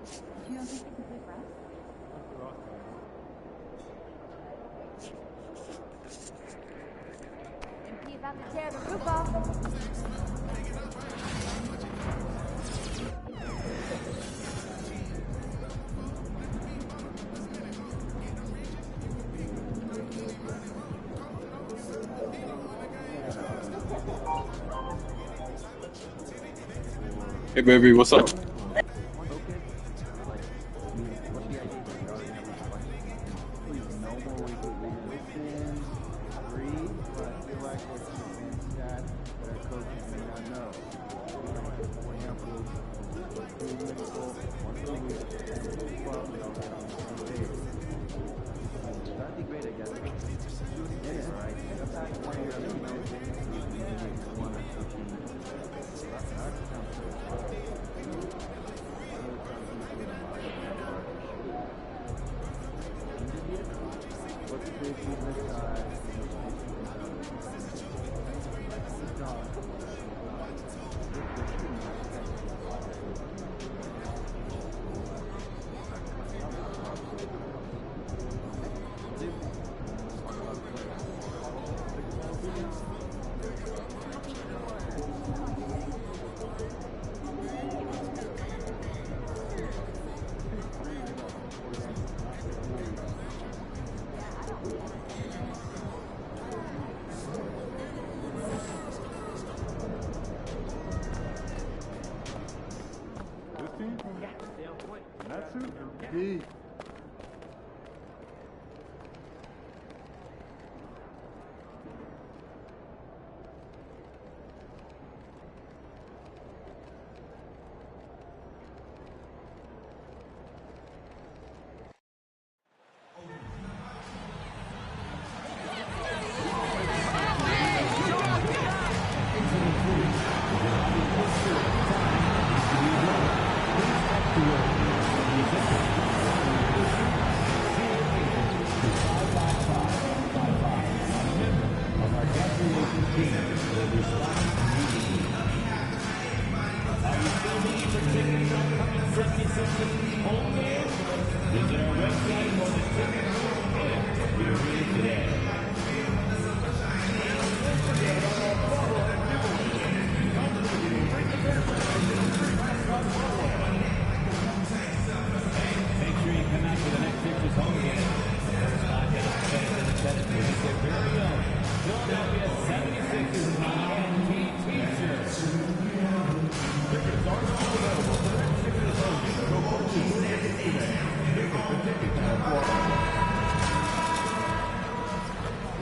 You don't think you can play for us? MP about to tear the roof off. Hey baby, what's up?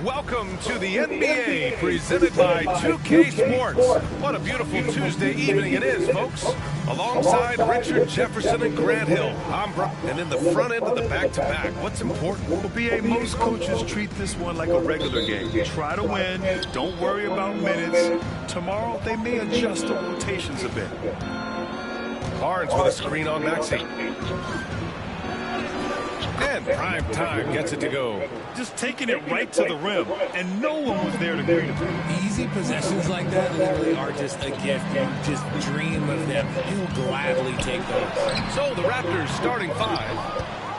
Welcome to the NBA, presented by 2K Sports. What a beautiful Tuesday evening it is, folks. Alongside Richard Jefferson and Grant Hill, I'm Brian, and in the front end of the back-to-back, what's important? Well, BA, most coaches treat this one like a regular game. Try to win, don't worry about minutes. Tomorrow, they may adjust the rotations a bit. Barnes with a screen on Maxey. And prime time gets it to go. Just taking it right to the rim, and no one was there to greet him. Easy possessions like that literally are just a gift. You just dream of them. You'll gladly take those. So the Raptors starting five.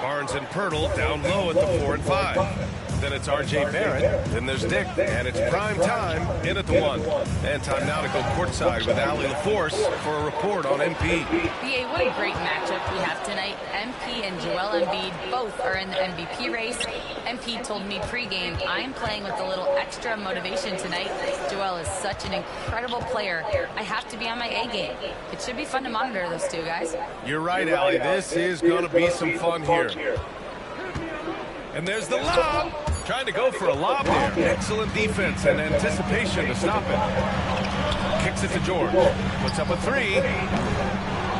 Barnes and Pirtle down low at the 4 and 5. Then it's R.J. Barrett. Then there's Dick. And it's prime time in at the 1. And time now to go courtside with Allie LaForce for a report on MP. BA, what a great matchup we have tonight. MP and Joel Embiid both are in the MVP race. MP told me pregame, I'm playing with a little extra motivation tonight. Joel is such an incredible player. I have to be on my A game. It should be fun to monitor those two guys. You're right, Allie. This is going to be some fun here. And there's the lob. Trying to go for a lob there. Excellent defense and anticipation to stop it. Kicks it to George. Puts up a 3.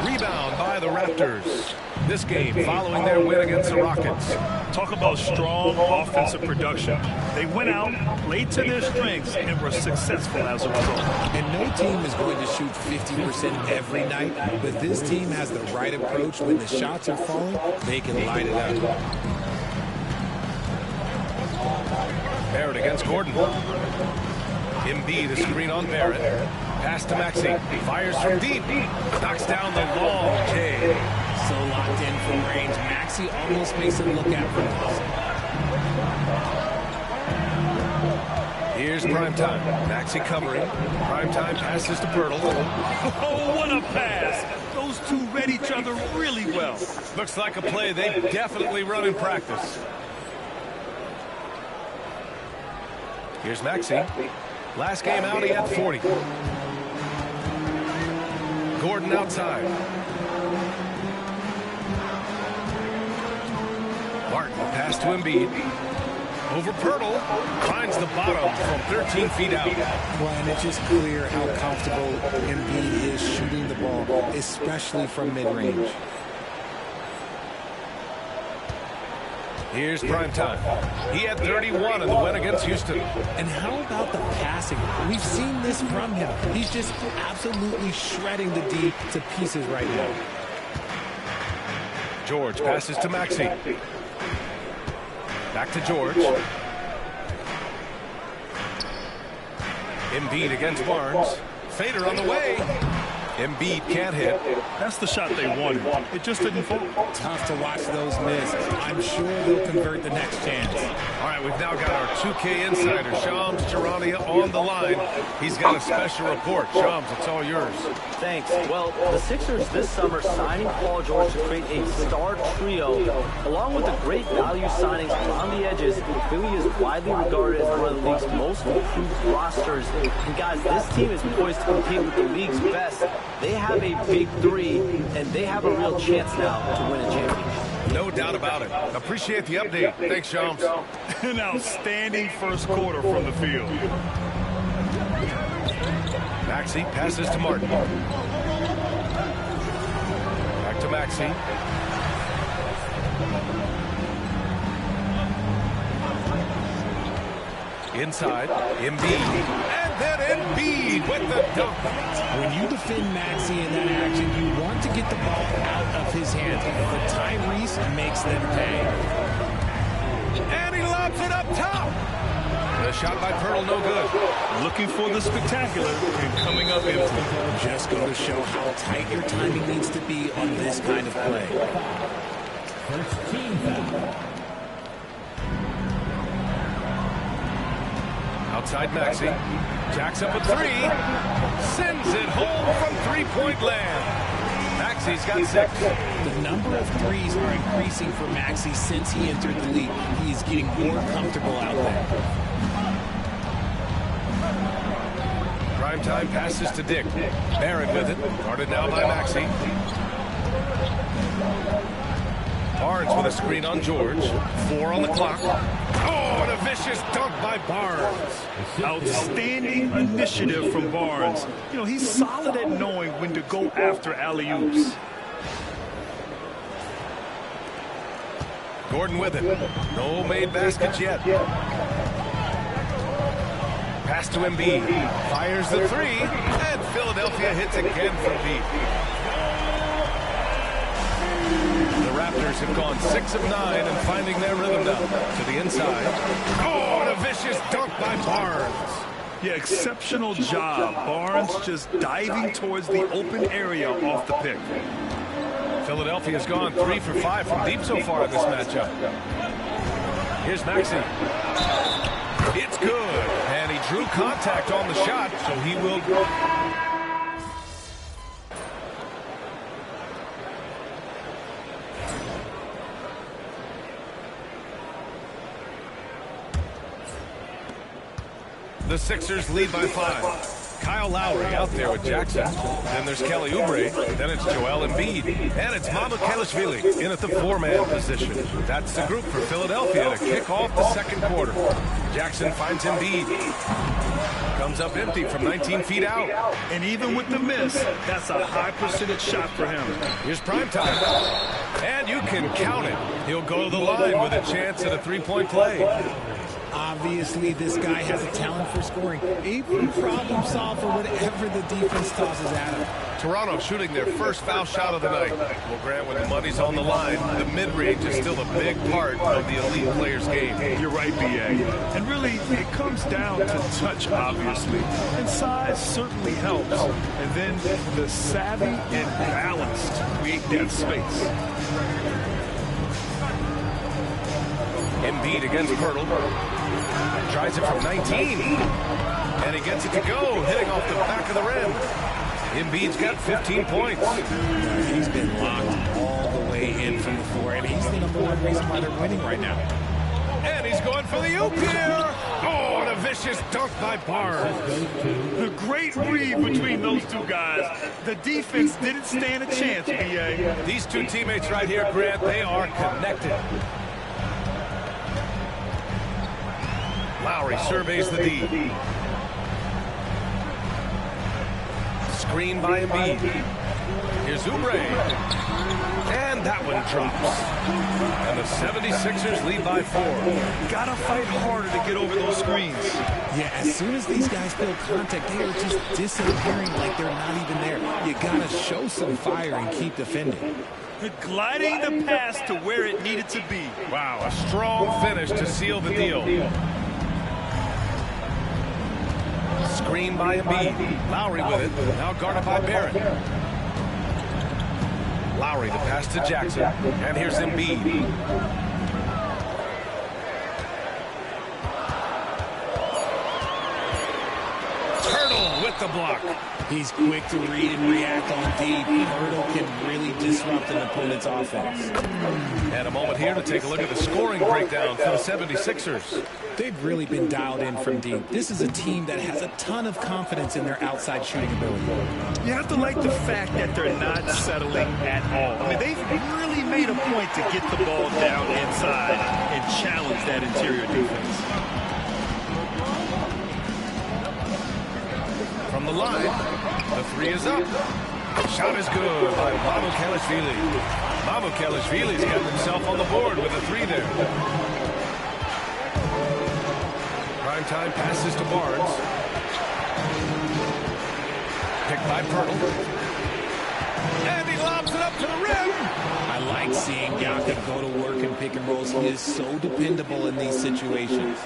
Rebound by the Raptors. This game following their win against the Rockets. Talk about strong offensive production. They went out, played to their strengths, and were successful as a result. And no team is going to shoot 50% every night, but this team has the right approach. When the shots are falling, they can light it up. Barrett against Gordon. Embiid, a screen on Barrett. Pass to Maxey. Fires from deep. Knocks down the long J. So locked Maxey almost makes it look effortless. Here's Primetime. Maxey covering. Primetime passes to Pirtle. Oh, what a pass. Those two read each other really well. Looks like a play they definitely run in practice. Here's Maxey. Last game out, he had 40. Gordon outside. Martin pass to Embiid. Over Pirtle. Finds the bottom from 13 feet out. Well, and it's just clear how comfortable Embiid is shooting the ball, especially from mid-range. Here's Primetime. He had 31 in the win against Houston. And how about the passing? We've seen this from him. He's just absolutely shredding the D to pieces right now. George passes to Maxey. Back to George. Embiid against Barnes. Fader on the way. Embiid can't hit. That's the shot they wanted. It just didn't fall. Tough to watch those miss. I'm sure they'll convert the next chance. All right, we've now got our 2K insider, Sja31, on the line. He's got a special report. Shams, it's all yours. Thanks. Well, the Sixers this summer signing Paul George to create a star trio, along with the great value signings on the edges. Philly is widely regarded as one of the league's most improved rosters. And guys, this team is poised to compete with the league's best. They have a big three, and they have a real chance now to win a championship. No doubt about it. Appreciate the update. Thanks, Shams. An outstanding first quarter from the field. Maxey passes to Martin. Back to Maxey. Inside, Embiid. And then Embiid with the dunk. When you defend Maxey in that action, you want to get the ball out of his hands. But Tyrese makes them pay. And he lobs it up top. The shot by Pirtle, no good. Looking for the spectacular and coming up empty. Just go to show how tight your timing needs to be on this kind of play. First team foul. Outside Maxey. Jacks up a three. Sends it home from three-point land. Maxey's got 6. The number of threes are increasing for Maxey since he entered the league. He's getting more comfortable out there. Primetime passes to Dick. Barrett with it. Guarded now by Maxey. Barnes with a screen on George. 4 on the clock. Oh, and a vicious dunk by Barnes. Outstanding initiative from Barnes. You know, he's solid at knowing when to go after alley-oops. Gordon with it. No made baskets yet. Pass to Embiid. Fires the 3. And Philadelphia hits again from deep. The Raptors have gone 6 of 9 and finding their rhythm now. To the inside. Oh, and a vicious dunk by Barnes. Yeah, exceptional job. Barnes just diving towards the open area off the pick. Philadelphia's gone 3 for 5 from deep so far in this matchup. Here's Maxey. It's good. And he drew contact on the shot, so he will go. The Sixers lead by 5. Kyle Lowry out there with Jackson. Then there's Kelly Oubre. Then it's Joel Embiid. And it's mycareer in at the 4-man position. That's the group for Philadelphia to kick off the second quarter. Jackson finds Embiid. Comes up empty from 19 feet out. And even with the miss, that's a high percentage shot for him. Here's Primetime. And you can count it. He'll go to the line with a chance at a 3-point play. Obviously, this guy has a talent for scoring. Able to problem solve for whatever the defense tosses at him. Toronto shooting their first foul shot of the night. Well, Grant, when the money's on the line, the mid-range is still a big part of the elite player's game. You're right, B.A. And really, it comes down to touch, obviously. And size certainly helps. And then the savvy and balance to create that space. Embiid against Pirtle. Tries it from 19. And he gets it to go, hitting off the back of the rim. Embiid's got 15 points. He's been locked all the way in from the floor, and he's the #1 reason why they're winning right now. And he's going for the oop here. Oh, and a vicious dunk by Barnes. The great read between those two guys. The defense didn't stand a chance, B.A. These two teammates right here, Grant, they are connected. Lowry surveys the D. Screen by Embiid. Here's Oubre. And that one drops. And the 76ers lead by 4. Gotta fight harder to get over those screens. Yeah, as soon as these guys feel contact, they are just disappearing like they're not even there. You gotta show some fire and keep defending. Gliding the pass to where it needed to be. Wow, a strong finish to seal the deal. Screen by Embiid. Lowry with it. Now guarded by Barrett. Lowry the pass to Jackson. And here's Embiid. Turtle with the block. He's quick to read and react on deep. Pirtle can really disrupt an opponent's offense. And a moment here to take a look at the scoring breakdown for the 76ers. They've really been dialed in from deep. This is a team that has a ton of confidence in their outside shooting ability. You have to like the fact that they're not settling at all. I mean, they've really made a point to get the ball down inside and challenge that interior defense. From the line, the three is up. Shot is good by mycareer. Mycareer's got himself on the board with a three there. Prime time passes to Barnes. Picked by Pirtle. And he lobs it up to the rim. I like seeing Jakob go to work in pick and rolls. He is so dependable in these situations.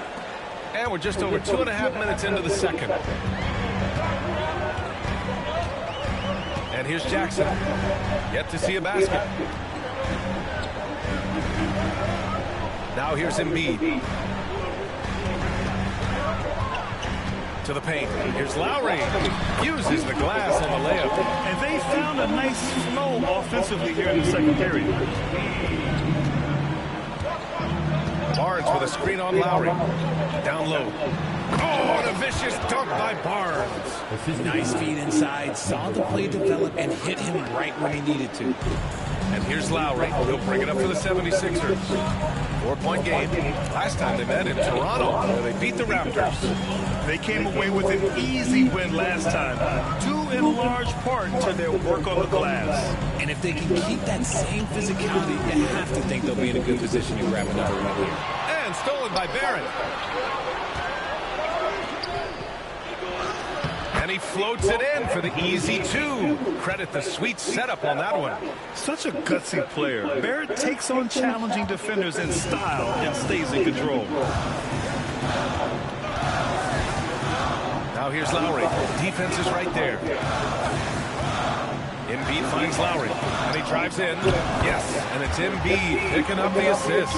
And we're just over 2.5 minutes into the second. And here's Jackson. Yet to see a basket. Now here's Embiid. To the paint. Here's Lowry. Uses the glass on the layup. And they found a nice flow offensively here in the second period. Barnes with a screen on Lowry. Down low. Oh, and a vicious dunk by Barnes. Nice feed inside. Saw the play develop and hit him right when he needed to. And here's Lowry. He'll bring it up for the 76ers. 4-point game. Last time they met in Toronto, where they beat the Raptors. They came away with an easy win last time, due in large part to their work on the glass. And if they can keep that same physicality, you have to think they'll be in a good position to grab another win here. And stolen by Barrett. And he floats it in for the easy two. Credit the sweet setup on that one. Such a gutsy player. Barrett takes on challenging defenders in style and stays in control. Now here's Lowry. Defense is right there. Embiid finds Lowry. And he drives in. Yes, and it's Embiid picking up the assist.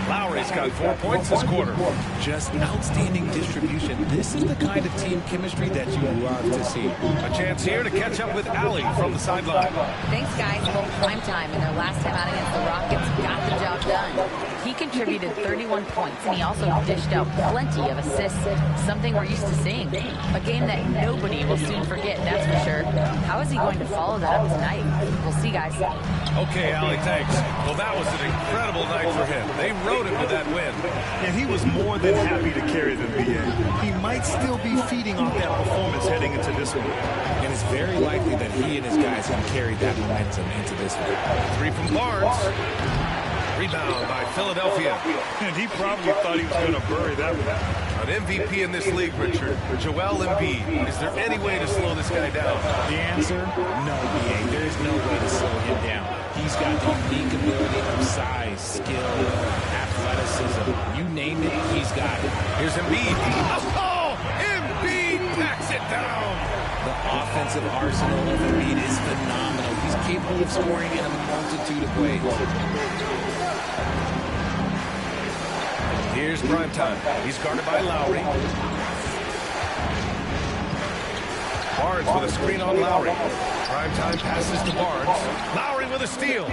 Lowry's got 4 points this quarter. Just outstanding distribution. This is the kind of team chemistry that you love to see. A chance here to catch up with Allie from the sideline. Thanks, guys. Well, prime time in their last time out against the Rockets got the job done. He contributed 31 points, and he also dished out plenty of assists, something we're used to seeing. A game that nobody will soon forget, that's for sure. How is he going to follow that up tonight? We'll see, guys. Okay, Allie, thanks. Well, that was an incredible night for him. They rode him to that win. And he was more than happy to carry them, B.A. He might still be feeding off that performance heading into this one. And it's very likely that he and his guys have carried that momentum into this one. Three from Barnes. Rebound by Philadelphia. And he probably thought he was going to bury that one. An MVP in this league, Richard. Joel Embiid. Is there any way to slow this guy down? The answer? No, B.A. There is no way to slow him down. He's got the unique ability of size, skill, athleticism. You name it, he's got it. Here's Embiid. Oh, Embiid backs it down. The offensive arsenal of Embiid is phenomenal. He's capable of scoring in a multitude of ways. Here's prime time. He's guarded by Lowry. Barnes with a screen on Lowry. Prime time passes to Barnes. Lowry with a steal.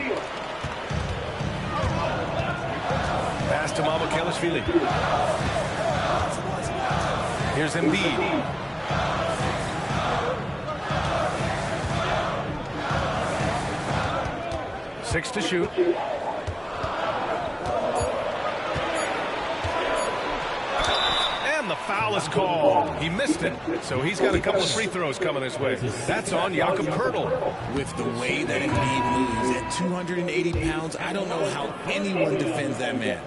Pass to mycareer. Here's Embiid. 6 to shoot. And the foul is called. He missed it, so he's got a couple of free throws coming his way. That's on Jakob Poeltl. With the way that Embiid moves at 280 pounds, I don't know how anyone defends that man.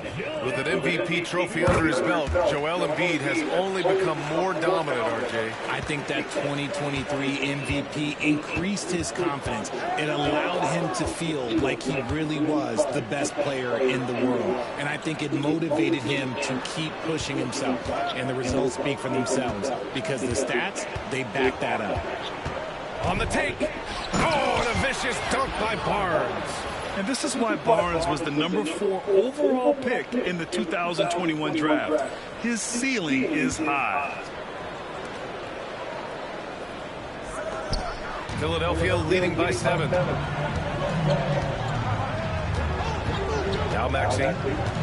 With an MVP trophy under his belt, Joel Embiid has only become more dominant, RJ. I think that 2023 MVP increased his confidence. It allowed him to feel like he really was the best player in the world. And I think it motivated him to keep pushing himself. And the results speak for themselves because the stats, they back that up. On the take. Oh, and a vicious dunk by Barnes. And this is why Barnes was the number 4 overall pick in the 2021 draft. His ceiling is high. Philadelphia leading by 7. Now Maxey.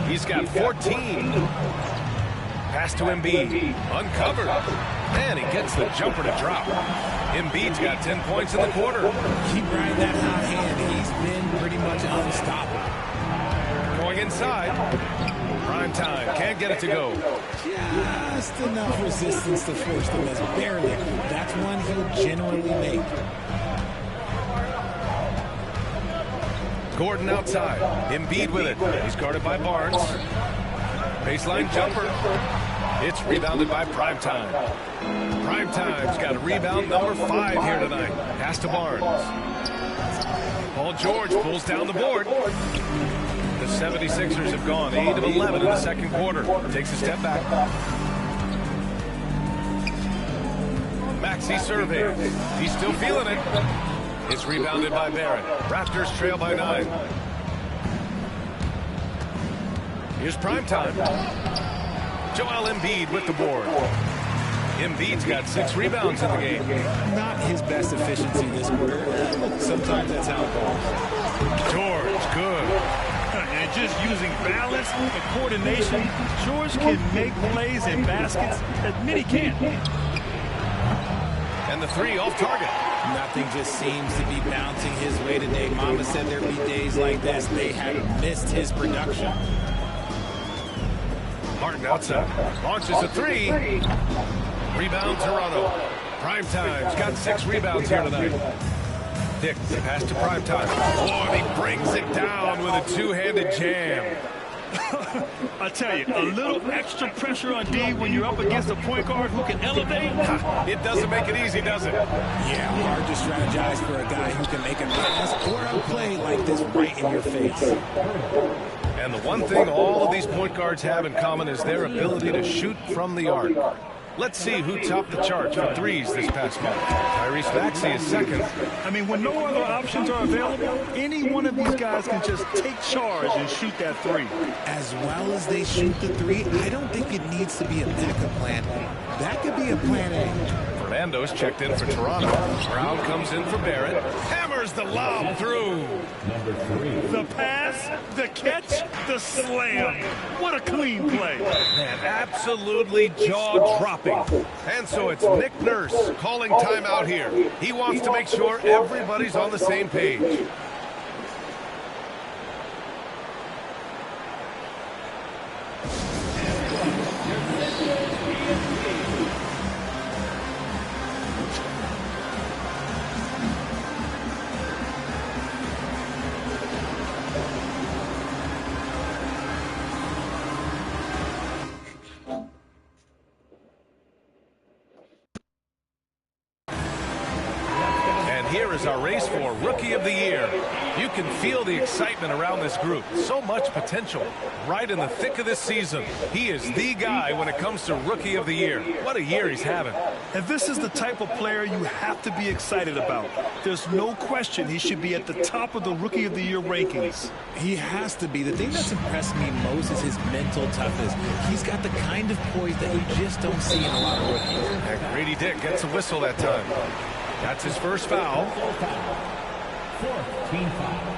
He's got 14. Pass to Embiid. Uncovered. And he gets the jumper to drop. Embiid's got 10 points in the quarter. Keep riding that hot hand. He's been pretty much unstoppable. Going inside. Prime time. Can't get it to go. Just enough resistance to force the miss. Barely. That's one he'll generally make. Gordon outside. Embiid with it. He's guarded by Barnes. Baseline jumper. It's rebounded by Primetime. Primetime's got a rebound number 5 here tonight. Pass to Barnes. Paul George pulls down the board. The 76ers have gone 8 of 11 in the second quarter. Takes a step back. Maxey surveys. He's still feeling it. It's rebounded by Barrett. Raptors trail by 9. Here's Primetime. Joel Embiid with the board. Embiid's got 6 rebounds in the game. Not his best efficiency this quarter. Sometimes that's how it goes. George, good. And just using balance and coordination, George can make plays and baskets that many can't. And the 3 off target. Nothing just seems to be bouncing his way today. Mama said there'd be days like this. They had missed his production. Martin outside. Launches a 3. Rebound Toronto. Primetime's got 6 rebounds here tonight. Dick, the pass to Primetime. Oh, and he brings it down with a 2-handed jam. I tell you, a little extra pressure on D when you're up against a point guard who can elevate. It doesn't make it easy, does it? Yeah, hard to strategize for a guy who can make a pass or a play like this right in your face. And the one thing all of these point guards have in common is their ability to shoot from the arc. Let's see who topped the charts for threes this past month. Tyrese Maxey is second. I mean, when no other options are available, any one of these guys can just take charge and shoot that 3. As well as they shoot the 3, I don't think it needs to be a backup plan. That could be a plan A. Fernando's checked in for Toronto. Brown comes in for Barrett. Hammers the lob through. The pass, the catch, the slam. What a clean play. Man, absolutely jaw-dropping. And so it's Nick Nurse calling timeout here. He wants to make sure everybody's on the same page. Here here's our race for Rookie of the Year. You can feel the excitement around this group. So much potential right in the thick of this season. He is the guy when it comes to Rookie of the Year. What a year he's having. And this is the type of player you have to be excited about. There's no question he should be at the top of the Rookie of the Year rankings. He has to be. The thing that's impressed me most is his mental toughness. He's got the kind of poise that you just don't see in a lot of rookies. And Grady Dick gets a whistle that time. That's his first foul. Fourth team foul.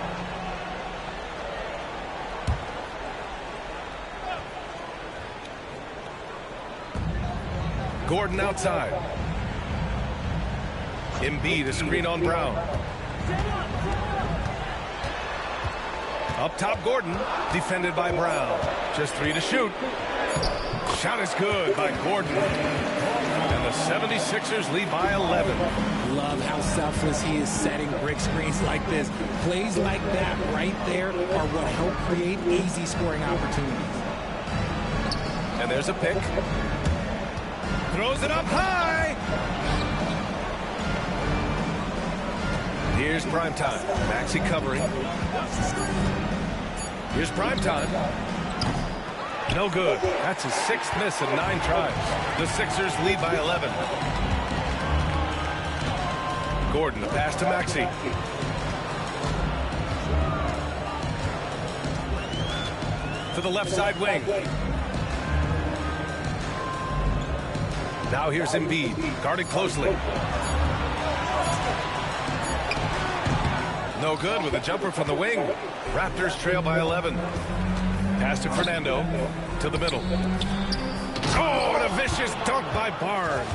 Gordon outside. Embiid a screen on Brown. Up top, Gordon, defended by Brown. Just 3 to shoot. Shot is good by Gordon. And the 76ers lead by 11. Love how selfless he is setting brick screens like this. Plays like that right there are what help create easy scoring opportunities. And there's a pick. Throws it up high. Here's primetime. Maxey covering. Here's primetime. No good. That's his 6th miss in 9 tries. The Sixers lead by 11. Gordon, the pass to Maxey. To the left side wing. Now here's Embiid, guarded closely. No good with a jumper from the wing. Raptors trail by 11. Pass to Fernando, to the middle. Oh, and a vicious dunk by Barnes.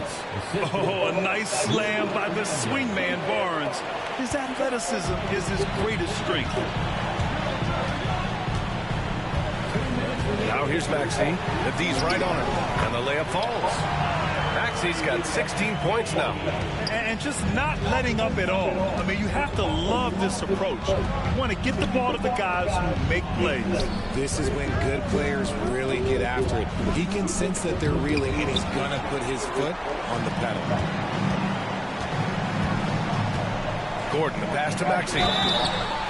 Oh, a nice slam by the swingman Barnes. His athleticism is his greatest strength. Now here's Maxey. The D's right on him, and the layup falls. Maxey's got 16 points now. And just not letting up at all. I mean, you have to love this approach. You want to get the ball to the guys who make plays. This is when good players really get after it. He can sense that they're reeling, and he's going to put his foot on the pedal. Gordon, the pass to Maxey.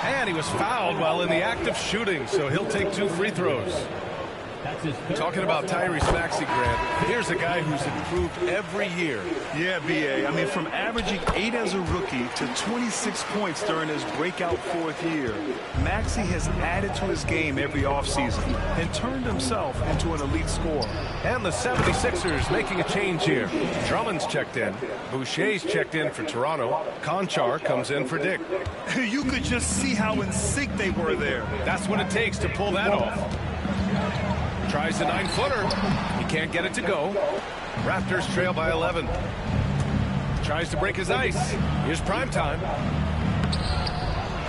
And he was fouled while in the act of shooting, so he'll take 2 free throws. Talking about Tyrese Maxey, Grant, here's a guy who's improved every year. Yeah, B.A. I mean, from averaging 8 as a rookie to 26 points during his breakout 4th year, Maxey has added to his game every offseason and turned himself into an elite scorer. And the 76ers making a change here. Drummond's checked in. Boucher's checked in for Toronto. Conchar comes in for Dick. You could just see how in sync they were there. That's what it takes to pull that off. Tries the 9-footer. He can't get it to go. Raptors trail by 11. Tries to break his ice. Here's primetime.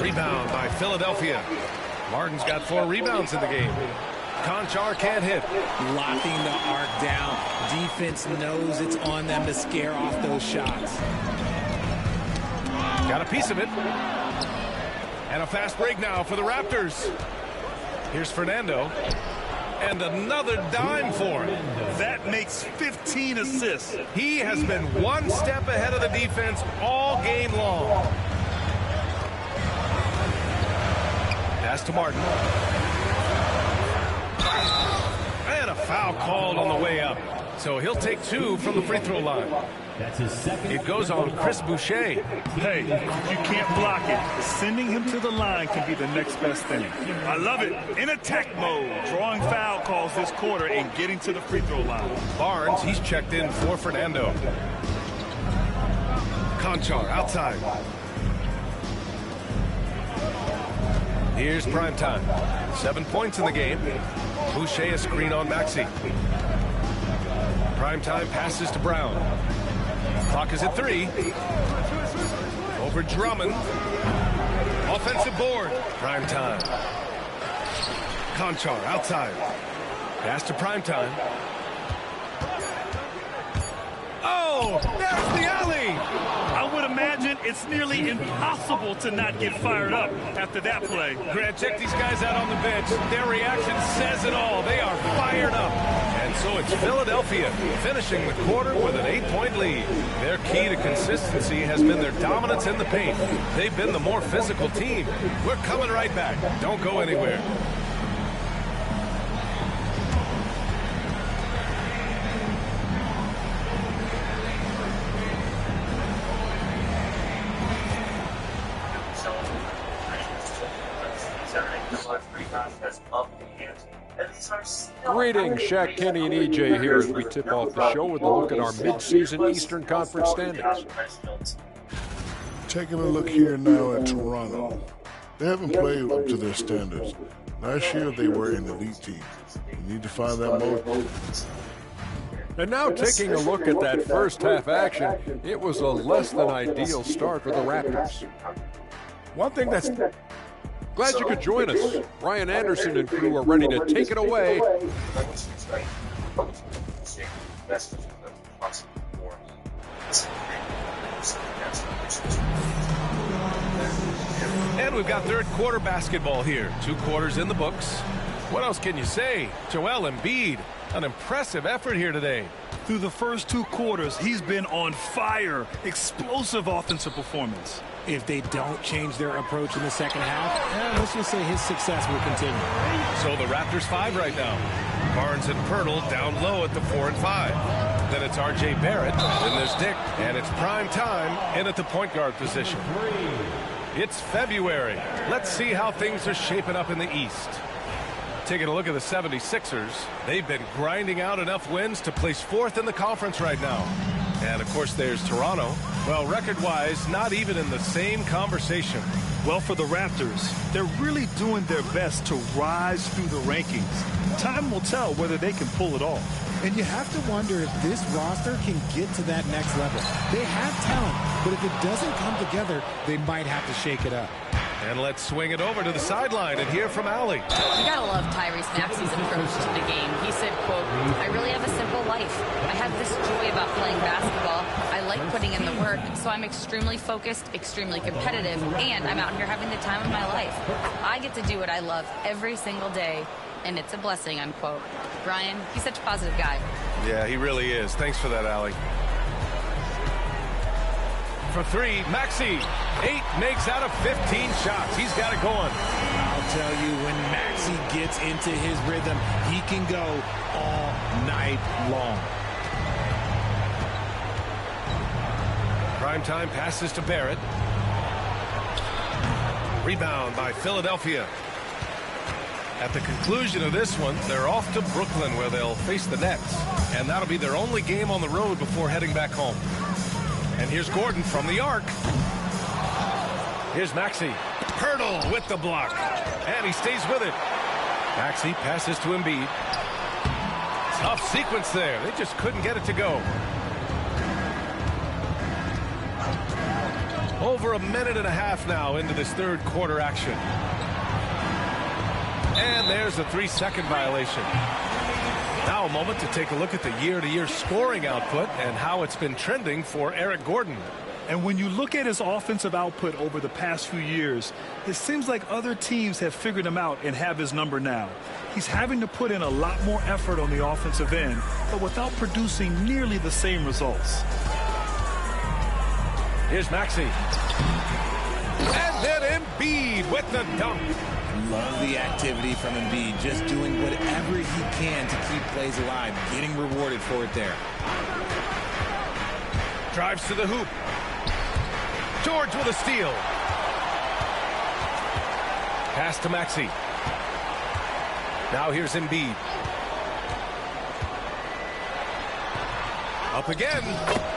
Rebound by Philadelphia. Martin's got 4 rebounds in the game. Conchar can't hit. Locking the arc down. Defense knows it's on them to scare off those shots. Got a piece of it. And a fast break now for the Raptors. Here's Fernando. And another dime for him. That makes 15 assists. He has been one step ahead of the defense all game long. Pass to Martin. And a foul called on the way up. So he'll take 2 from the free throw line. That's his second. It goes on Chris Boucher. Hey, you can't block it. Sending him to the line can be the next best thing. I love it. In attack mode, drawing foul calls this quarter and getting to the free throw line. Barnes, he's checked in for Fernando. Conchar outside. Here's primetime. 7 points in the game. Boucher a screen on Maxey. Primetime passes to Brown. Clock is at 3. Over Drummond. Offensive board. Primetime. Conchar outside. Pass to Primetime. Oh, there's the alley. I would imagine it's nearly impossible to not get fired up after that play. Grant, check these guys out on the bench. Their reaction says it all. They are fired up. And And so it's Philadelphia finishing the quarter with an 8-point lead. Their key to consistency has been their dominance in the paint. They've been the more physical team. We're coming right back. Don't go anywhere. Greetings, Shaq, Kenny, and EJ here as we tip off the show with a look at our mid-season Eastern Conference standings. Taking a look here now at Toronto. They haven't played up to their standards. Last year they were an elite team. You need to find that mode. And now taking a look at that first half action, it was a less than ideal start for the Raptors. One thing that's glad you could join us. Ryan Anderson and crew are ready to take it away. And we've got third quarter basketball here. 2 quarters in the books. What else can you say? Joel Embiid, an impressive effort here today. Through the first 2 quarters, he's been on fire. Explosive offensive performance. If they don't change their approach in the second half, let's just say his success will continue. So the Raptors 5 right now. Barnes and Pirtle down low at the 4 and 5. Then it's R.J. Barrett. Then there's Dick. And it's prime time in at the point guard position. It's February. Let's see how things are shaping up in the East. Taking a look at the 76ers. They've been grinding out enough wins to place 4th in the conference right now. And, of course, there's Toronto. Well, record-wise, not even in the same conversation. Well, for the Raptors, they're really doing their best to rise through the rankings. Time will tell whether they can pull it off. And you have to wonder if this roster can get to that next level. They have talent, but if it doesn't come together, they might have to shake it up. And let's swing it over to the sideline and hear from Allie. You gotta love Tyrese Maxey's approach to the game. He said, quote, "I really have a simple life. I have this joy about playing basketball. I like putting in the work, so I'm extremely focused, extremely competitive, and I'm out here having the time of my life. I get to do what I love every single day, and it's a blessing," unquote. Brian, he's such a positive guy. Yeah, he really is. Thanks for that, Allie. For 3, Maxey. 8 makes out of 15 shots. He's got it going. I'll tell you, when Maxey gets into his rhythm, he can go all night long. Primetime passes to Barrett. Rebound by Philadelphia. At the conclusion of this one, they're off to Brooklyn where they'll face the Nets. And that'll be their only game on the road before heading back home. And here's Gordon from the arc. Here's Maxey. Pirtle with the block. And he stays with it. Maxey passes to Embiid. Tough sequence there. They just couldn't get it to go. Over a minute and a half now into this third quarter action. And there's a 3-second violation. Now a moment to take a look at the year-to-year scoring output and how it's been trending for Eric Gordon. And when you look at his offensive output over the past few years, it seems like other teams have figured him out and have his number now. He's having to put in a lot more effort on the offensive end, but without producing nearly the same results. Here's Maxey. And then Embiid with the dunk. Love the activity from Embiid, just doing whatever he can to keep plays alive, getting rewarded for it there. Drives to the hoop. George with a steal. Pass to Maxey. Now here's Embiid. Up again.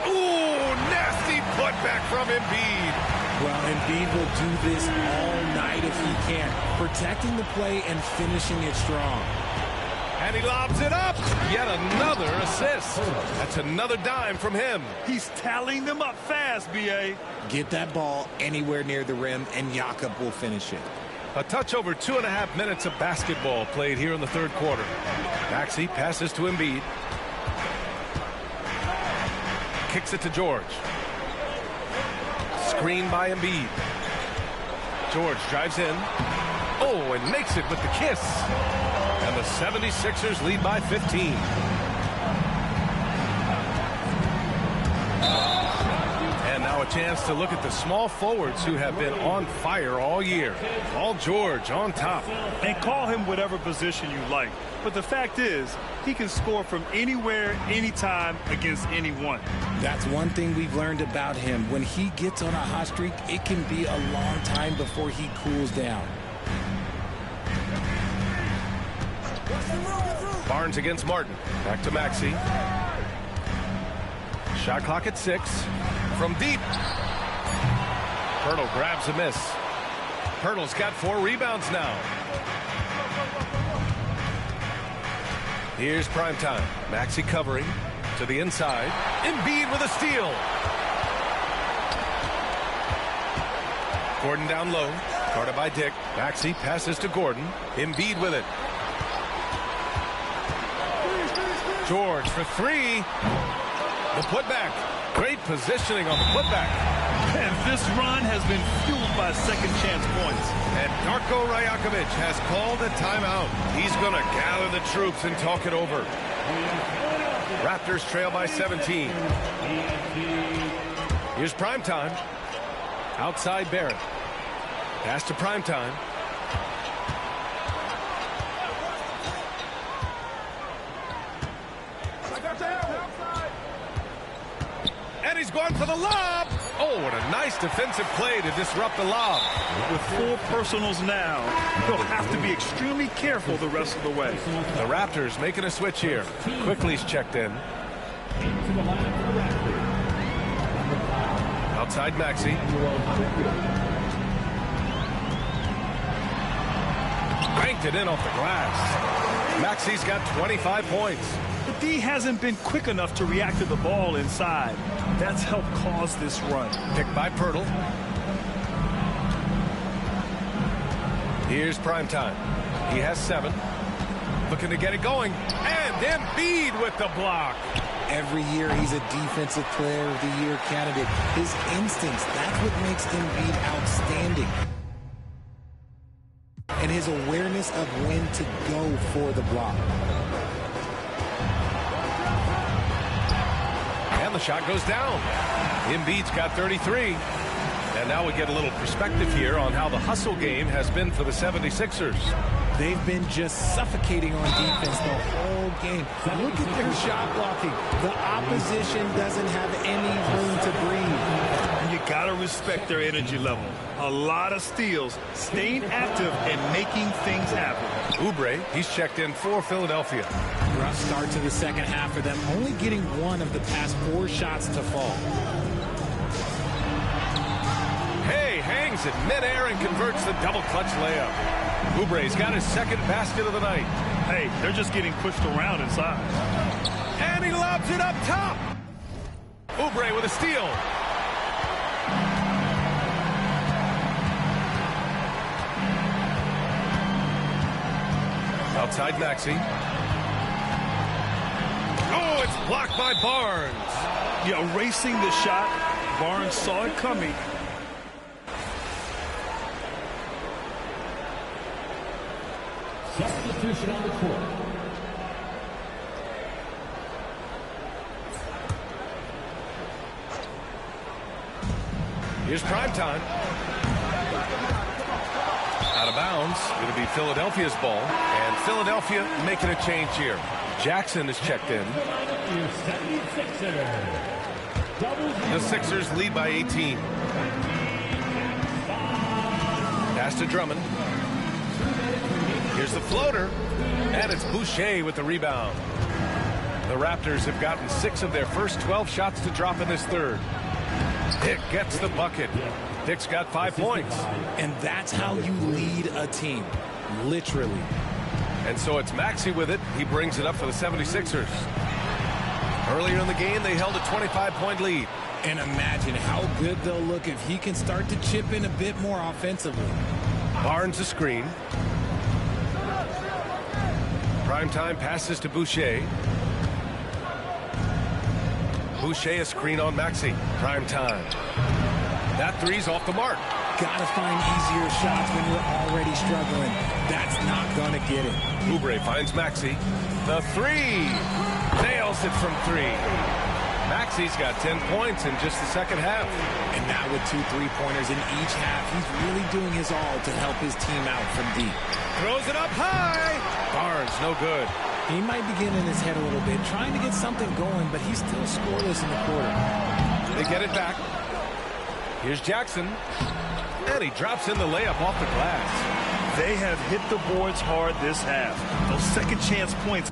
Ooh, nasty putback from Embiid. Well, Embiid will do this all night if he can, protecting the play and finishing it strong. And he lobs it up. Yet another assist. That's another dime from him. He's tallying them up fast, B.A. Get that ball anywhere near the rim, and Jakob will finish it. A touch over 2.5 minutes of basketball played here in the third quarter. Maxey passes to Embiid. Kicks it to George. Screen by Embiid. George drives in. Oh, and makes it with the kiss. And the 76ers lead by 15. chance to look at the small forwards who have been on fire all year. Paul George on top. And call him whatever position you like. But the fact is, he can score from anywhere, anytime, against anyone. That's one thing we've learned about him. When he gets on a hot streak, it can be a long time before he cools down. Barnes against Martin. Back to Maxey. Shot clock at 6. From deep. Pirtle grabs a miss. Pirtle's got 4 rebounds now. Here's Primetime. Maxey covering to the inside. Embiid with a steal. Gordon down low. Guarded by Dick. Maxey passes to Gordon. Embiid with it. George for 3. The putback. Great positioning on the putback. And this run has been fueled by second chance points. And Darko Rajakovic has called a timeout. He's going to gather the troops and talk it over. Raptors trail by 17. Here's Primetime. Outside Barrett. Pass to Primetime. And he's going for the lob. Oh, what a nice defensive play to disrupt the lob. With 4 personals now, he'll have to be extremely careful the rest of the way. The Raptors making a switch here. Quickly's checked in. Outside Maxey. Banked it in off the glass. Maxey's got 25 points. But D hasn't been quick enough to react to the ball inside. That's helped cause this run. Picked by Pirtle. Here's Primetime. He has 7. Looking to get it going. And Embiid with the block. Every year he's a Defensive Player of the Year candidate. His instincts, that's what makes Embiid outstanding. And his awareness of when to go for the block. And the shot goes down. Embiid's got 33. And now we get a little perspective here on how the hustle game has been for the 76ers. They've been just suffocating on defense the whole game. Look at their shot blocking. The opposition doesn't have any room to breathe. And you got to respect their energy level. A lot of steals, staying active and making things happen. Oubre, he's checked in for Philadelphia. Rough start to the second half for them, only getting 1 of the past 4 shots to fall. Hey, hangs it midair and converts the double clutch layup. Oubre's got his second basket of the night. Hey, they're just getting pushed around inside. And he lobs it up top. Oubre with a steal. Outside Maxey. Oh, it's blocked by Barnes. Yeah, erasing the shot. Barnes saw it coming. Substitution on the court. Here's Primetime. Out of bounds. Going to be Philadelphia's ball. And Philadelphia making a change here. Jackson is checked in. The Sixers lead by 18. Pass to Drummond. Here's the floater. And it's Boucher with the rebound. The Raptors have gotten 6 of their first 12 shots to drop in this third. Dick gets the bucket. Dick's got 5 points. And that's how you lead a team. Literally. And so it's Maxey with it. He brings it up for the 76ers. Earlier in the game, they held a 25-point lead. And imagine how good they'll look if he can start to chip in a bit more offensively. Barnes a screen. Primetime passes to Boucher. Boucher a screen on Maxey. Primetime. That three's off the mark. Gotta find easier shots when you're already struggling. That's not gonna get it. Oubre finds Maxey. The 3. Nails it from 3. Maxi's got 10 points in just the second half. And now with 2 3-pointers in each half, he's really doing his all to help his team out from deep. Throws it up high. Barnes, no good. He might be getting in his head a little bit, trying to get something going, but he's still scoreless in the quarter. They get it back. Here's Jackson. And he drops in the layup off the glass. They have hit the boards hard this half. Those second chance points